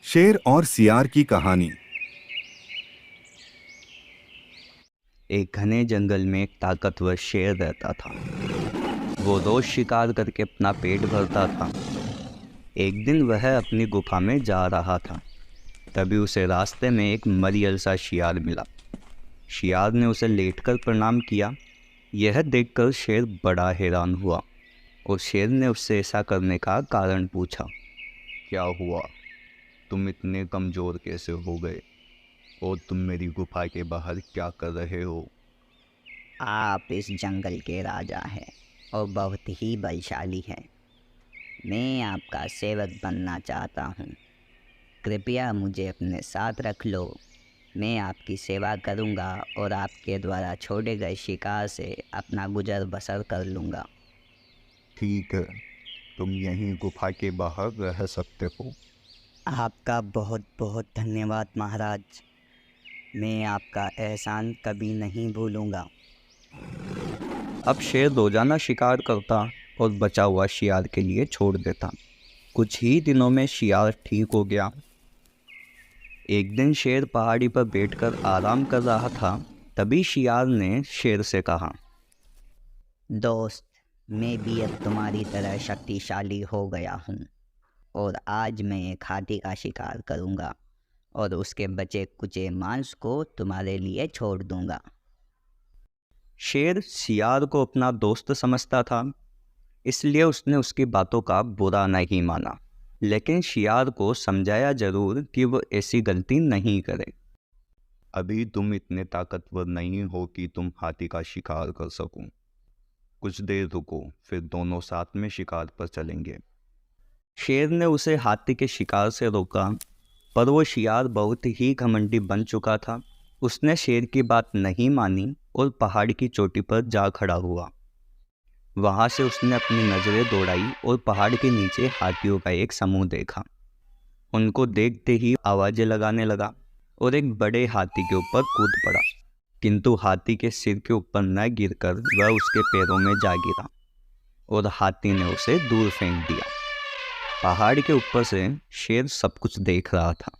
शेर और सियार की कहानी। एक घने जंगल में एक ताकतवर शेर रहता था। वो रोज शिकार करके अपना पेट भरता था। एक दिन वह अपनी गुफा में जा रहा था। तभी उसे रास्ते में एक मरियल सा शियार मिला। शियार ने उसे लेटकर प्रणाम किया। यह देखकर शेर बड़ा हैरान हुआ और शेर ने उससे ऐसा करने का कारण पूछा। क्या हुआ? तुम इतने कमज़ोर कैसे हो गए? और तुम मेरी गुफा के बाहर क्या कर रहे हो? आप इस जंगल के राजा हैं और बहुत ही बलशाली हैं। मैं आपका सेवक बनना चाहता हूँ। कृपया मुझे अपने साथ रख लो। मैं आपकी सेवा करूँगा और आपके द्वारा छोड़े गए शिकार से अपना गुजर बसर कर लूँगा। ठीक है, तुम यहीं गुफा के बाहर रह सकते हो। आपका बहुत बहुत धन्यवाद महाराज। मैं आपका एहसान कभी नहीं भूलूँगा। अब शेर रोजाना शिकार करता और बचा हुआ शियार के लिए छोड़ देता। कुछ ही दिनों में शियार ठीक हो गया। एक दिन शेर पहाड़ी पर बैठकर आराम कर रहा था। तभी शियार ने शेर से कहा। दोस्त, मैं भी अब तुम्हारी तरह शक्तिशाली हो गया हूँ और आज मैं एक हाथी का शिकार करूँगा और उसके बचे कुचे मांस को तुम्हारे लिए छोड़ दूँगा। शेर शियार को अपना दोस्त समझता था, इसलिए उसने उसकी बातों का बुरा नहीं माना। लेकिन शियार को समझाया जरूर कि वो ऐसी गलती नहीं करे। अभी तुम इतने ताकतवर नहीं हो कि तुम हाथी का शिकार कर सको। कुछ देर रुको, फिर दोनों साथ में शिकार पर चलेंगे। शेर ने उसे हाथी के शिकार से रोका, पर वो शियार बहुत ही घमंडी बन चुका था। उसने शेर की बात नहीं मानी और पहाड़ की चोटी पर जा खड़ा हुआ। वहां से उसने अपनी नजरें दौड़ाई और पहाड़ के नीचे हाथियों का एक समूह देखा। उनको देखते ही आवाजें लगाने लगा और एक बड़े हाथी के ऊपर कूद पड़ा। किंतु हाथी के सिर के ऊपर न गिरकर वह उसके पैरों में जा गिरा और हाथी ने उसे दूर फेंक दिया। पहाड़ के ऊपर से शेर सब कुछ देख रहा था।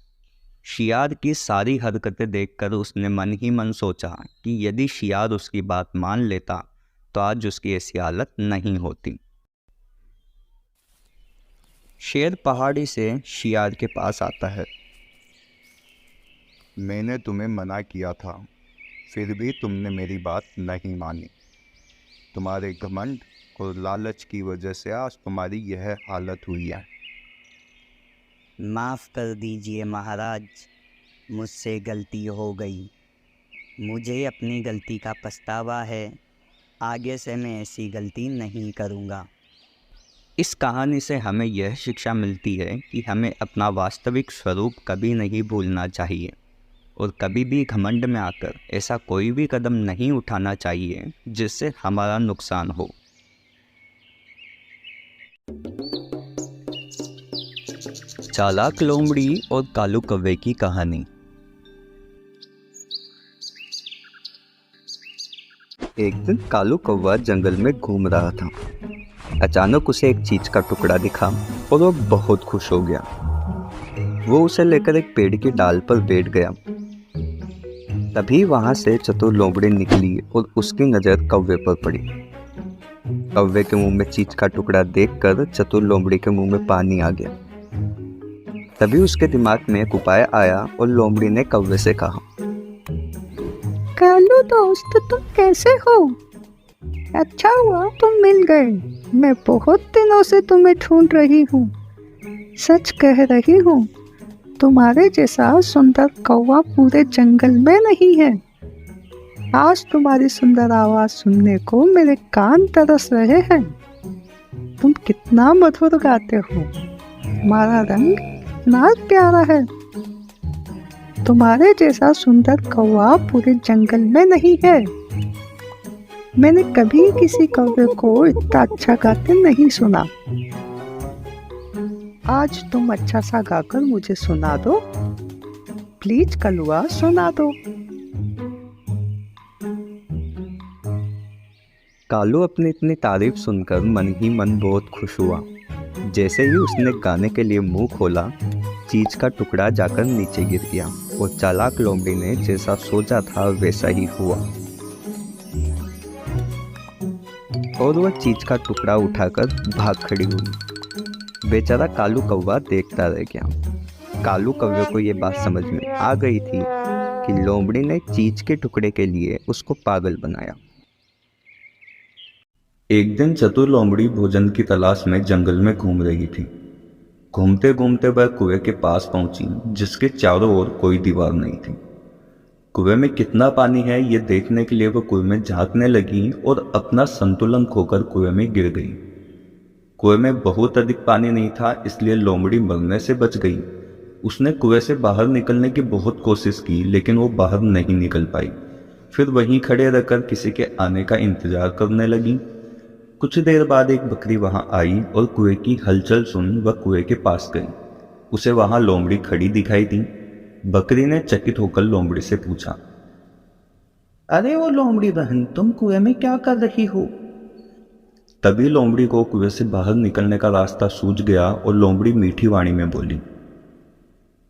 शियार की सारी हरकतें देखकर उसने मन ही मन सोचा कि यदि शियार उसकी बात मान लेता तो आज उसकी ऐसी हालत नहीं होती। शेर पहाड़ी से शियार के पास आता है। मैंने तुम्हें मना किया था, फिर भी तुमने मेरी बात नहीं मानी। तुम्हारे घमंड और लालच की वजह से आज तुम्हारी यह हालत हुई है। माफ़ कर दीजिए महाराज, मुझसे गलती हो गई। मुझे अपनी गलती का पछतावा है। आगे से मैं ऐसी गलती नहीं करूँगा। इस कहानी से हमें यह शिक्षा मिलती है कि हमें अपना वास्तविक स्वरूप कभी नहीं भूलना चाहिए और कभी भी घमंड में आकर ऐसा कोई भी कदम नहीं उठाना चाहिए जिससे हमारा नुकसान हो। चालाक लोमड़ी और कालू कौवे की कहानी। एक दिन कालू कौवा जंगल में घूम रहा था। अचानक उसे एक चीज का टुकड़ा दिखा और वो बहुत खुश हो गया। वो उसे लेकर एक पेड़ की डाल पर बैठ गया। तभी वहां से चतुर लोमड़ी निकली और उसकी नजर कौवे पर पड़ी। कौवे के मुंह में चीज का टुकड़ा देखकर चतुर लोमड़ी के मुंह में पानी आ गया। तभी उसके दिमाग में एक उपाय आया और लोमड़ी ने कौवे से कहा। कालू दोस्त, तुम कैसे हो? अच्छा हुआ तुम मिल गए। मैं बहुत दिनों से तुम्हें ढूंढ रही हूँ। सच कह रही हूँ, तुम्हारे जैसा सुंदर कौवा पूरे जंगल में नहीं है। आज तुम्हारी सुंदर आवाज सुनने को मेरे कान तरस रहे हैं। तुम कितना मधुर गाते हो। तुम्हारा रंग इतना प्यारा है। तुम्हारे जैसा सुंदर कौवा पूरे जंगल में नहीं है। मैंने कभी किसी कौवे को इतना अच्छा गाते नहीं सुना। आज तुम अच्छा सा गाकर मुझे सुना दो। प्लीज कलुआ, सुना दो। कालू अपनी इतनी तारीफ सुनकर मन ही मन बहुत खुश हुआ। जैसे ही उसने गाने के लिए मुंह खोला, चीज का टुकड़ा जाकर नीचे गिर गया और चालाक लोमड़ी ने जैसा सोचा था वैसा ही हुआ और वह चीज का टुकड़ा उठाकर भाग खड़ी हुई। बेचारा कालू कौवा देखता रह गया। कालू कौवे को ये बात समझ में आ गई थी कि लोमड़ी ने चीज के टुकड़े के लिए उसको पागल बनाया। एक दिन चतुर लोमड़ी भोजन की तलाश में जंगल में घूम रही थी। घूमते घूमते वह कुएं के पास पहुंची, जिसके चारों ओर कोई दीवार नहीं थी। कुएं में कितना पानी है ये देखने के लिए वह कुएं में झांकने लगी और अपना संतुलन खोकर कुएं में गिर गई। कुएं में बहुत अधिक पानी नहीं था, इसलिए लोमड़ी मरने से बच गई। उसने कुएं से बाहर निकलने की बहुत कोशिश की, लेकिन वो बाहर नहीं निकल पाई। फिर वहीं खड़े रहकर किसी के आने का इंतजार करने लगी। कुछ देर बाद एक बकरी वहां आई और कुएं की हलचल सुन वह कुएं के पास गई। उसे वहां लोमड़ी खड़ी दिखाई दी। बकरी ने चकित होकर लोमड़ी से पूछा, अरे वो लोमड़ी बहन, तुम कुएं में क्या कर रही हो? तभी लोमड़ी को कुएं से बाहर निकलने का रास्ता सूझ गया और लोमड़ी मीठी वाणी में बोली,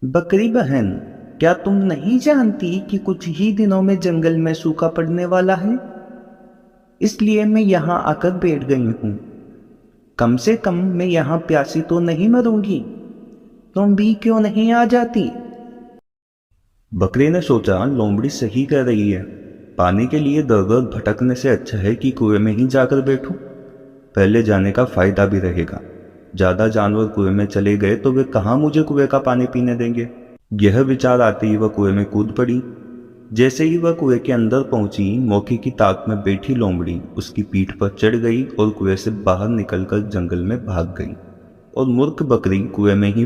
बकरी बहन, क्या तुम नहीं जानती कि कुछ ही दिनों में जंगल में सूखा पड़ने वाला है? इसलिए मैं यहाँ आकर बैठ गई हूँ। कम से कम मैं यहाँ प्यासी तो नहीं मरूंगी। तुम भी क्यों नहीं आ जाती? बकरी ने सोचा लोमड़ी सही कह रही है। पानी के लिए दर दर भटकने से अच्छा है कि कुएं में ही जाकर बैठूं। पहले जाने का फायदा भी रहेगा। ज्यादा जानवर कुएं में चले गए तो वे कहाँ मुझे कुएं का पानी पीने देंगे। यह विचार आते ही वह कुएं में कूद पड़ी। जैसे ही वह कुएं के अंदर पहुंची, मौके की ताक में बैठी लोमड़ी उसकी पीठ पर चढ़ गई और कुएं से बाहर निकलकर जंगल में भाग गई और मूर्ख बकरी कुएं में ही